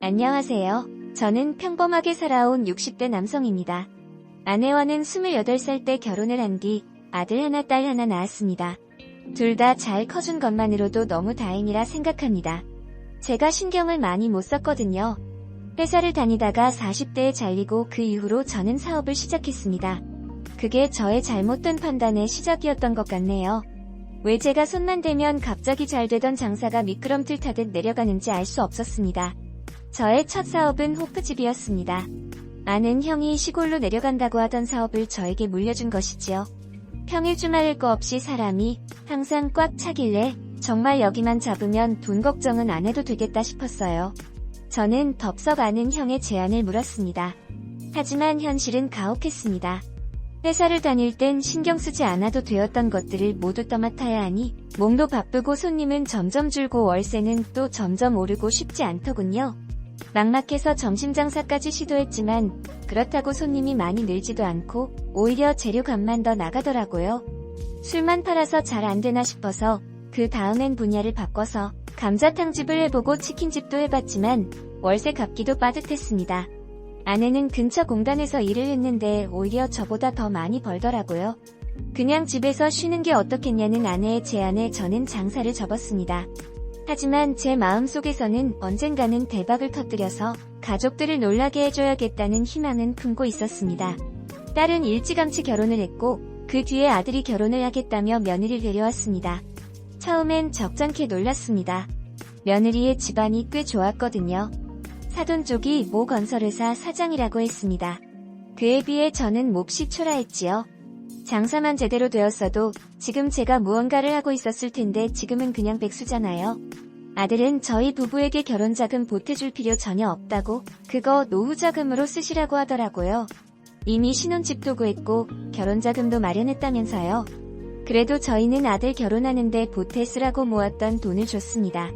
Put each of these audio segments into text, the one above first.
안녕하세요. 저는 평범하게 살아온 60대 남성입니다. 아내와는 28살 때 결혼을 한 뒤 아들 하나 딸 하나 낳았습니다. 둘 다 잘 커준 것만으로도 너무 다행이라 생각합니다. 제가 신경을 많이 못 썼거든요. 회사를 다니다가 40대에 잘리고 그 이후로 저는 사업을 시작했습니다. 그게 저의 잘못된 판단의 시작이었던 것 같네요. 왜 제가 손만 대면 갑자기 잘 되던 장사가 미끄럼틀 타듯 내려가는지 알 수 없었습니다. 저의 첫 사업은 호프집이었습니다. 아는 형이 시골로 내려간다고 하던 사업을 저에게 물려준 것이지요. 평일 주말일 거 없이 사람이 항상 꽉 차길래 정말 여기만 잡으면 돈 걱정은 안 해도 되겠다 싶었어요. 저는 덥석 아는 형의 제안을 물었습니다. 하지만 현실은 가혹했습니다. 회사를 다닐 땐 신경 쓰지 않아도 되었던 것들을 모두 떠맡아야 하니 몸도 바쁘고 손님은 점점 줄고 월세는 또 점점 오르고 쉽지 않더군요. 막막해서 점심장사까지 시도했지만 그렇다고 손님이 많이 늘지도 않고 오히려 재료값만 더 나가더라고요. 술만 팔아서 잘 안되나 싶어서 그 다음엔 분야를 바꿔서 감자탕집을 해보고 치킨집도 해봤지만 월세 갚기도 빠듯했습니다. 아내는 근처 공단에서 일을 했는데 오히려 저보다 더 많이 벌더라고요. 그냥 집에서 쉬는 게 어떻겠냐는 아내의 제안에 저는 장사를 접었습니다. 하지만 제 마음속에서는 언젠가는 대박을 터뜨려서 가족들을 놀라게 해줘야겠다는 희망은 품고 있었습니다. 딸은 일찌감치 결혼을 했고 그 뒤에 아들이 결혼을 하겠다며 며느리를 데려왔습니다. 처음엔 적잖게 놀랐습니다. 며느리의 집안이 꽤 좋았거든요. 사돈 쪽이 모 건설회사 사장이라고 했습니다. 그에 비해 저는 몹시 초라했지요. 장사만 제대로 되었어도 지금 제가 무언가를 하고 있었을 텐데 지금은 그냥 백수잖아요. 아들은 저희 부부에게 결혼자금 보태줄 필요 전혀 없다고 그거 노후자금으로 쓰시라고 하더라고요. 이미 신혼집도 구했고 결혼자금도 마련했다면서요. 그래도 저희는 아들 결혼하는데 보태 쓰라고 모았던 돈을 줬습니다.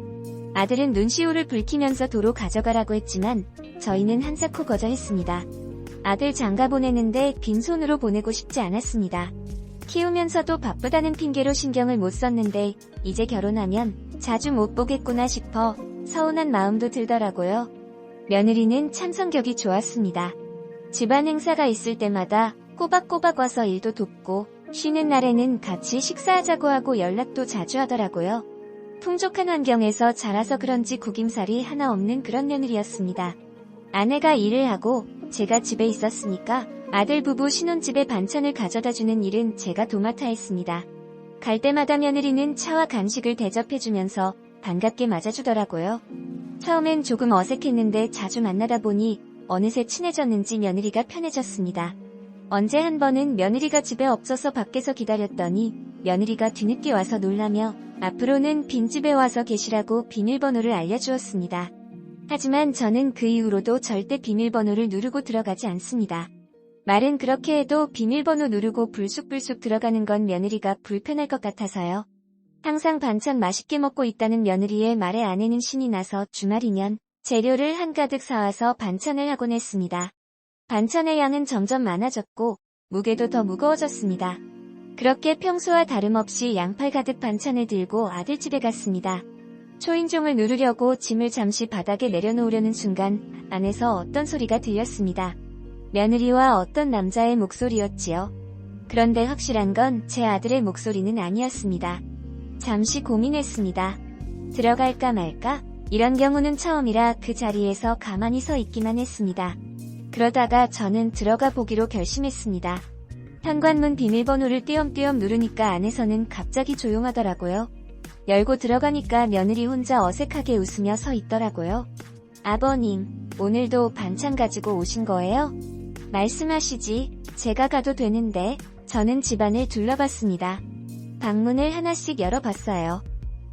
아들은 눈시울을 붉히면서 도로 가져가라고 했지만 저희는 한사코 거절했습니다. 아들 장가 보내는데 빈손으로 보내고 싶지 않았습니다. 키우면서도 바쁘다는 핑계로 신경을 못 썼는데 이제 결혼하면 자주 못 보겠구나 싶어 서운한 마음도 들더라고요. 며느리는 참 성격이 좋았습니다. 집안 행사가 있을 때마다 꼬박꼬박 와서 일도 돕고 쉬는 날에는 같이 식사하자고 하고 연락도 자주 하더라고요. 풍족한 환경에서 자라서 그런지 구김살이 하나 없는 그런 며느리였습니다. 아내가 일을 하고 제가 집에 있었으니까 아들 부부 신혼집에 반찬을 가져다주는 일은 제가 도맡아 했습니다. 갈 때마다 며느리는 차와 간식을 대접해주면서 반갑게 맞아주더라고요. 처음엔 조금 어색했는데 자주 만나다 보니 어느새 친해졌는지 며느리가 편해졌습니다. 언제 한 번은 며느리가 집에 없어서 밖에서 기다렸더니 며느리가 뒤늦게 와서 놀라며 앞으로는 빈집에 와서 계시라고 비밀번호를 알려주었습니다. 하지만 저는 그 이후로도 절대 비밀번호를 누르고 들어가지 않습니다. 말은 그렇게 해도 비밀번호 누르고 불쑥불쑥 들어가는 건 며느리가 불편할 것 같아서요. 항상 반찬 맛있게 먹고 있다는 며느리의 말에 아내는 신이 나서 주말이면 재료를 한가득 사와서 반찬을 하곤 했습니다. 반찬의 양은 점점 많아졌고 무게도 더 무거워졌습니다. 그렇게 평소와 다름없이 양팔 가득 반찬을 들고 아들 집에 갔습니다. 초인종을 누르려고 짐을 잠시 바닥에 내려놓으려는 순간 안에서 어떤 소리가 들렸습니다. 며느리와 어떤 남자의 목소리였지요. 그런데 확실한 건 제 아들의 목소리는 아니었습니다. 잠시 고민했습니다. 들어갈까 말까? 이런 경우는 처음이라 그 자리에서 가만히 서 있기만 했습니다. 그러다가 저는 들어가 보기로 결심했습니다. 현관문 비밀번호를 띄엄띄엄 누르니까 안에서는 갑자기 조용하더라고요. 열고 들어가니까 며느리 혼자 어색하게 웃으며 서 있더라고요. 아버님, 오늘도 반찬 가지고 오신 거예요? 말씀하시지, 제가 가도 되는데. 저는 집안을 둘러봤습니다. 방문을 하나씩 열어봤어요.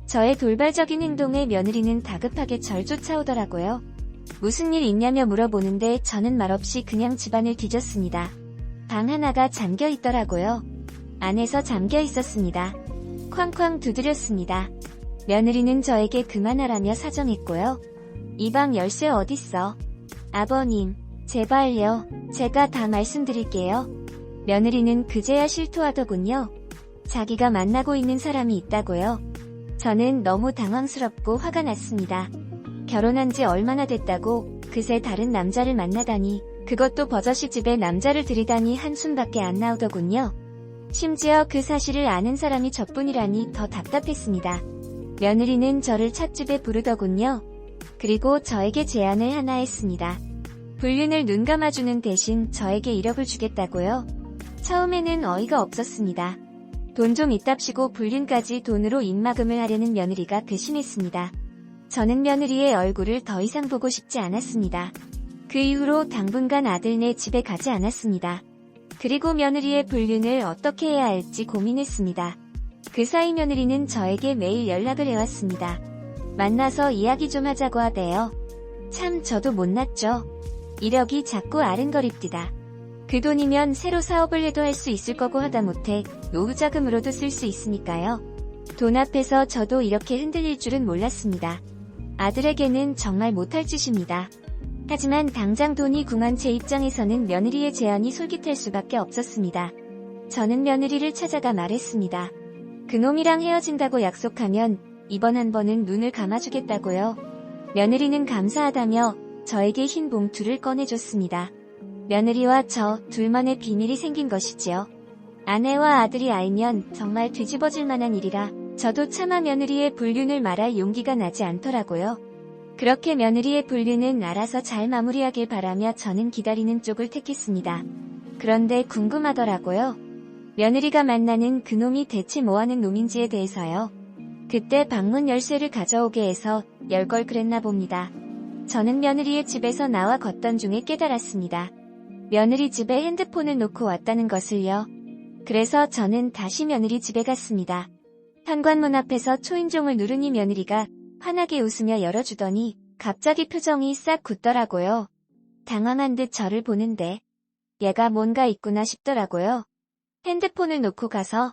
저의 돌발적인 행동에 며느리는 다급하게 절 쫓아오더라고요. 무슨 일 있냐며 물어보는데 저는 말없이 그냥 집안을 뒤졌습니다. 방 하나가 잠겨 있더라고요. 안에서 잠겨 있었습니다. 쾅쾅 두드렸습니다. 며느리는 저에게 그만하라며 사정했고요. 이 방 열쇠 어딨어? 아버님, 제발요. 제가 다 말씀드릴게요. 며느리는 그제야 실토하더군요. 자기가 만나고 있는 사람이 있다고요. 저는 너무 당황스럽고 화가 났습니다. 결혼한 지 얼마나 됐다고 그새 다른 남자를 만나다니, 그것도 버젓이 집에 남자를 들이다니 한숨밖에 안 나오더군요. 심지어 그 사실을 아는 사람이 저뿐이라니 더 답답했습니다. 며느리는 저를 찻집에 부르더군요. 그리고 저에게 제안을 하나 했습니다. 불륜을 눈 감아주는 대신 저에게 1억을 주겠다고요. 처음에는 어이가 없었습니다. 돈 좀 이답시고 불륜까지 돈으로 입막음을 하려는 며느리가 괘씸했습니다. 저는 며느리의 얼굴을 더 이상 보고 싶지 않았습니다. 그 이후로 당분간 아들네 집에 가지 않았습니다. 그리고 며느리의 불륜을 어떻게 해야 할지 고민했습니다. 그 사이 며느리는 저에게 매일 연락을 해왔습니다. 만나서 이야기 좀 하자고 하대요. 참 저도 못났죠. 1억이 자꾸 아른거립디다. 그 돈이면 새로 사업을 해도 할 수 있을 거고 하다못해 노후자금으로도 쓸 수 있으니까요. 돈 앞에서 저도 이렇게 흔들릴 줄은 몰랐습니다. 아들에게는 정말 못할 짓입니다. 하지만 당장 돈이 궁한 제 입장에서는 며느리의 제안이 솔깃할 수밖에 없었습니다. 저는 며느리를 찾아가 말했습니다. 그놈이랑 헤어진다고 약속하면 이번 한 번은 눈을 감아주겠다고요. 며느리는 감사하다며 저에게 흰 봉투를 꺼내줬습니다. 며느리와 저 둘만의 비밀이 생긴 것이지요. 아내와 아들이 알면 정말 뒤집어질 만한 일이라 저도 차마 며느리의 불륜을 말할 용기가 나지 않더라고요. 그렇게 며느리의 불륜은 알아서 잘 마무리하길 바라며 저는 기다리는 쪽을 택했습니다. 그런데 궁금하더라고요. 며느리가 만나는 그놈이 대체 뭐하는 놈인지에 대해서요. 그때 방문 열쇠를 가져오게 해서 열 걸 그랬나 봅니다. 저는 며느리의 집에서 나와 걷던 중에 깨달았습니다. 며느리 집에 핸드폰을 놓고 왔다는 것을요. 그래서 저는 다시 며느리 집에 갔습니다. 현관문 앞에서 초인종을 누르니 며느리가 환하게 웃으며 열어주더니 갑자기 표정이 싹 굳더라고요. 당황한 듯 저를 보는데 얘가 뭔가 있구나 싶더라고요. 핸드폰을 놓고 가서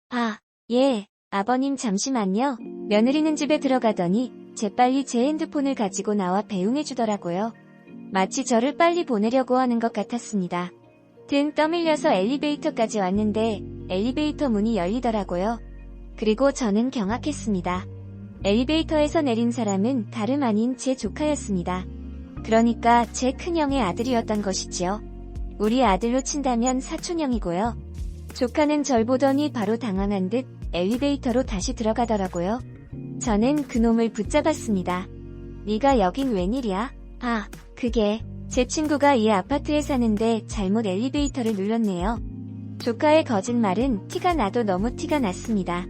아, 예, 아버님 잠시만요. 며느리는 집에 들어가더니 재빨리 제 핸드폰을 가지고 나와 배웅해주더라고요. 마치 저를 빨리 보내려고 하는 것 같았습니다. 등 떠밀려서 엘리베이터까지 왔는데 엘리베이터 문이 열리더라고요. 그리고 저는 경악했습니다. 엘리베이터에서 내린 사람은 다름 아닌 제 조카였습니다. 그러니까 제 큰형의 아들이었던 것이지요. 우리 아들로 친다면 사촌형이고요. 조카는 절 보더니 바로 당황한 듯 엘리베이터로 다시 들어가더라고요. 저는 그놈을 붙잡았습니다. 네가 여긴 웬일이야? 아, 그게 제 친구가 이 아파트에 사는데 잘못 엘리베이터를 눌렀네요. 조카의 거짓말은 티가 나도 너무 티가 났습니다.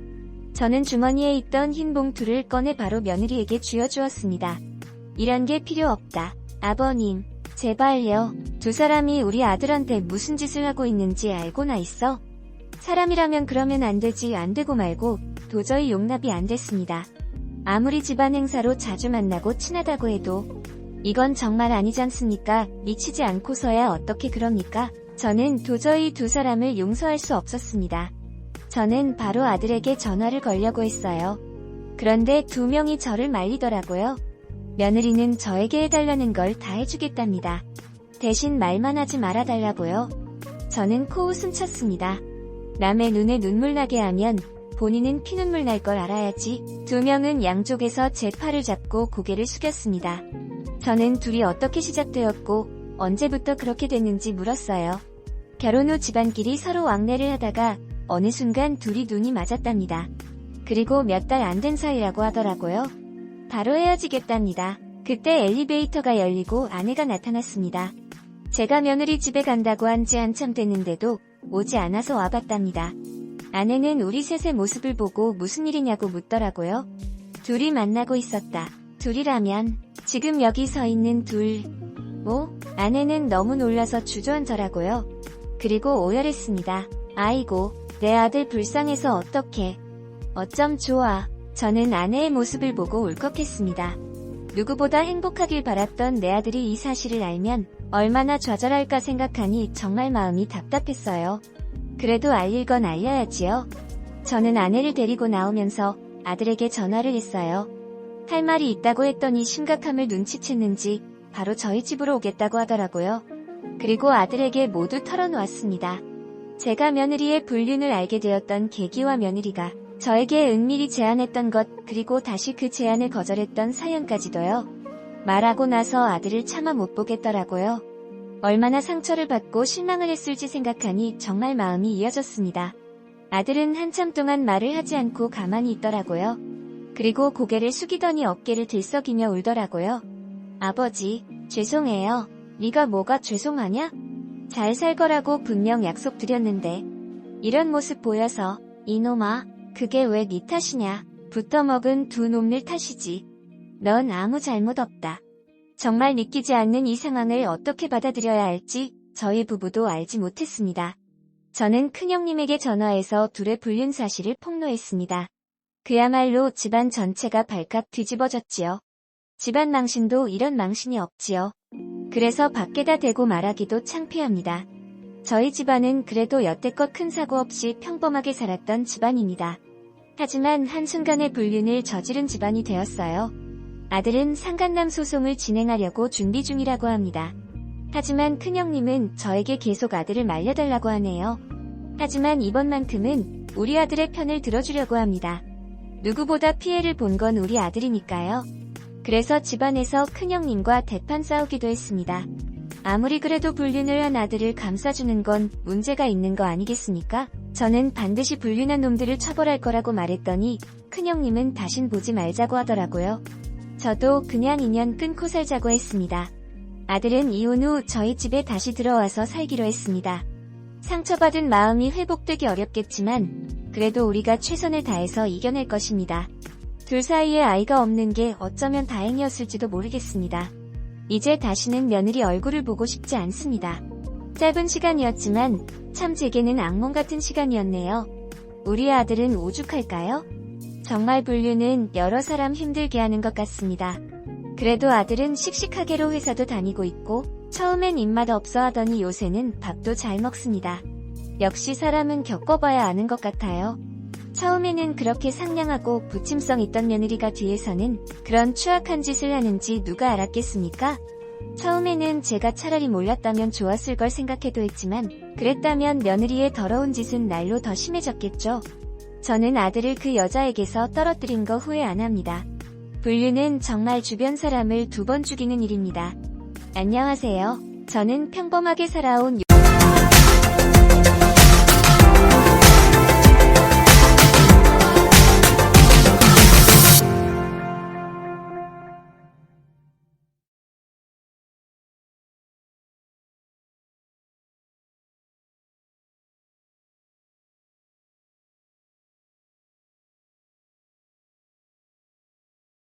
저는 주머니에 있던 흰 봉투를 꺼내 바로 며느리에게 쥐어주었습니다. 이런 게 필요 없다. 아버님, 제발요. 두 사람이 우리 아들한테 무슨 짓을 하고 있는지 알고나 있어? 사람이라면 그러면 안 되지. 안 되고 말고 도저히 용납이 안 됐습니다. 아무리 집안 행사로 자주 만나고 친하다고 해도 이건 정말 아니지 않습니까? 미치지 않고서야 어떻게 그럽니까? 저는 도저히 두 사람을 용서할 수 없었습니다. 저는 바로 아들에게 전화를 걸려고 했어요. 그런데 두 명이 저를 말리더라고요. 며느리는 저에게 해달라는 걸 다 해주겠답니다. 대신 말만 하지 말아달라고요. 저는 코웃음 쳤습니다. 남의 눈에 눈물 나게 하면 본인은 피눈물 날 걸 알아야지. 두 명은 양쪽에서 제 팔을 잡고 고개를 숙였습니다. 저는 둘이 어떻게 시작되었고 언제부터 그렇게 됐는지 물었어요. 결혼 후 집안끼리 서로 왕래를 하다가 어느 순간 둘이 눈이 맞았답니다. 그리고 몇 달 안 된 사이라고 하더라고요. 바로 헤어지겠답니다. 그때 엘리베이터가 열리고 아내가 나타났습니다. 제가 며느리 집에 간다고 한 지 한참 됐는데도 오지 않아서 와봤답니다. 아내는 우리 셋의 모습을 보고 무슨 일이냐고 묻더라고요. 둘이 만나고 있었다. 둘이라면 지금 여기 서 있는 둘. 뭐? 아내는 너무 놀라서 주저앉더라고요. 그리고 오열했습니다. 아이고, 내 아들 불쌍해서 어떡해. 어쩜 좋아. 저는 아내의 모습을 보고 울컥했습니다. 누구보다 행복하길 바랐던 내 아들이 이 사실을 알면 얼마나 좌절할까 생각하니 정말 마음이 답답했어요. 그래도 알릴 건 알려야지요. 저는 아내를 데리고 나오면서 아들에게 전화를 했어요. 할 말이 있다고 했더니 심각함을 눈치챘는지 바로 저희 집으로 오겠다고 하더라고요. 그리고 아들에게 모두 털어놓았습니다. 제가 며느리의 불륜을 알게 되었던 계기와 며느리가 저에게 은밀히 제안했던 것, 그리고 다시 그 제안을 거절했던 사연까지도요. 말하고 나서 아들을 차마 못 보겠더라고요. 얼마나 상처를 받고 실망을 했을지 생각하니 정말 마음이 이어졌습니다. 아들은 한참 동안 말을 하지 않고 가만히 있더라고요. 그리고 고개를 숙이더니 어깨를 들썩이며 울더라고요. 아버지, 죄송해요. 네가 뭐가 죄송하냐? 잘 살 거라고 분명 약속드렸는데. 이런 모습 보여서 이놈아, 그게 왜 네 탓이냐? 붙어먹은 두 놈들 탓이지. 넌 아무 잘못 없다. 정말 믿기지 않는 이 상황을 어떻게 받아들여야 할지 저희 부부도 알지 못했습니다. 저는 큰형님에게 전화해서 둘의 불륜 사실을 폭로했습니다. 그야말로 집안 전체가 발칵 뒤집어졌지요. 집안 망신도 이런 망신이 없지요. 그래서 밖에다 대고 말하기도 창피합니다. 저희 집안은 그래도 여태껏 큰 사고 없이 평범하게 살았던 집안입니다. 하지만 한순간에 불륜을 저지른 집안이 되었어요. 아들은 상간남 소송을 진행하려고 준비 중이라고 합니다. 하지만 큰형님은 저에게 계속 아들을 말려달라고 하네요. 하지만 이번만큼은 우리 아들의 편을 들어주려고 합니다. 누구보다 피해를 본 건 우리 아들이니까요. 그래서 집안에서 큰형님과 대판 싸우기도 했습니다. 아무리 그래도 불륜을 한 아들을 감싸주는 건 문제가 있는 거 아니겠습니까? 저는 반드시 불륜한 놈들을 처벌할 거라고 말했더니 큰형님은 다신 보지 말자고 하더라고요. 저도 그냥 인연 끊고 살자고 했습니다. 아들은 이혼 후 저희 집에 다시 들어와서 살기로 했습니다. 상처받은 마음이 회복되기 어렵겠지만 그래도 우리가 최선을 다해서 이겨낼 것입니다. 둘 사이에 아이가 없는 게 어쩌면 다행이었을지도 모르겠습니다. 이제 다시는 며느리 얼굴을 보고 싶지 않습니다. 짧은 시간이었지만 참 제게는 악몽 같은 시간이었네요. 우리 아들은 오죽할까요? 정말 불륜은 여러 사람 힘들게 하는 것 같습니다. 그래도 아들은 씩씩하게로 회사도 다니고 있고 처음엔 입맛 없어 하더니 요새는 밥도 잘 먹습니다. 역시 사람은 겪어봐야 아는 것 같아요. 처음에는 그렇게 상냥하고 부침성 있던 며느리가 뒤에서는 그런 추악한 짓을 하는지 누가 알았겠습니까? 처음에는 제가 차라리 몰랐다면 좋았을 걸 생각해도 했지만 그랬다면 며느리의 더러운 짓은 날로 더 심해졌겠죠. 저는 아들을 그 여자에게서 떨어뜨린 거 후회 안 합니다. 불륜은 정말 주변 사람을 2번 죽이는 일입니다. 안녕하세요. 저는 평범하게 살아온